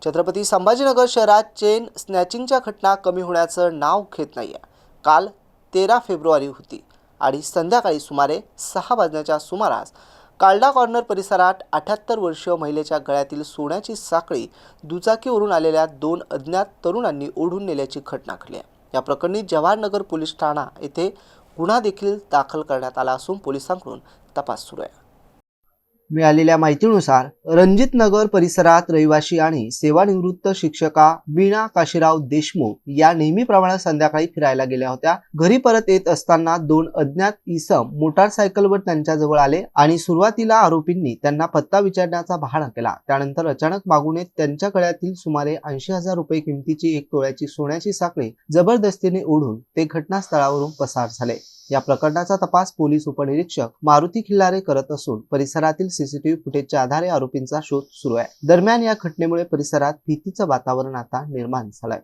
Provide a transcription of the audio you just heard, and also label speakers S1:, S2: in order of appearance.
S1: छत्रपती संभाजीनगर शहरात चेन स्नॅचिंगच्या घटना कमी होण्याचं नाव घेत नाहीये। काल 13 फेब्रुवारी होती आणि संध्याकाळी सुमारे 6 वाजण्याच्या सुमारास कालडा कॉर्नर परिसरात 78 वर्षीय महिलेच्या गळ्यातील सोन्याची साखळी दुचाकीवरून आलेल्या 2 अज्ञात तरुणांनी ओढून नेल्याची घटना घडली आहे। या प्रकरणी जवाहरनगर पोलीस ठाणा येथे गुन्हा देखील दाखल करण्यात आला असून पोलिसांकडून तपास सुरू आहे। मिळालेल्या माहितीनुसार रणजित नगर परिसरात रहिवाशी आणि सेवानिवृत्त शिक्षिका वीणा काशीराव देशमुख या नेहमीप्रमाणे संध्याकाळी फिरायला गेल्या होत्या। घरी परत येत असताना 2 अज्ञात इसम मोटारसायकलवर त्यांच्याजवळ आले आणि सुरुवातीला आरोपींनी त्यांना पत्ता विचारण्याचा बहाणा केला। त्यानंतर अचानक मागून येत त्यांच्या गळ्यातील सुमारे 80,000 रुपये किमतीची 1 तोळ्याची सोन्याची साखळी जबरदस्तीने ओढून ते घटनास्थळावरून पसार झाले। या प्रकरणाचा तपास पोलीस उपनिरीक्षक मारुती खिल्लारे करत असून परिसरातील सीसीटीव्ही फुटेजच्या आधारे आरोपींचा शोध सुरू आहे। दरम्यान या घटनेमुळे परिसरात भीतीचं वातावरण आता निर्माण झालंय।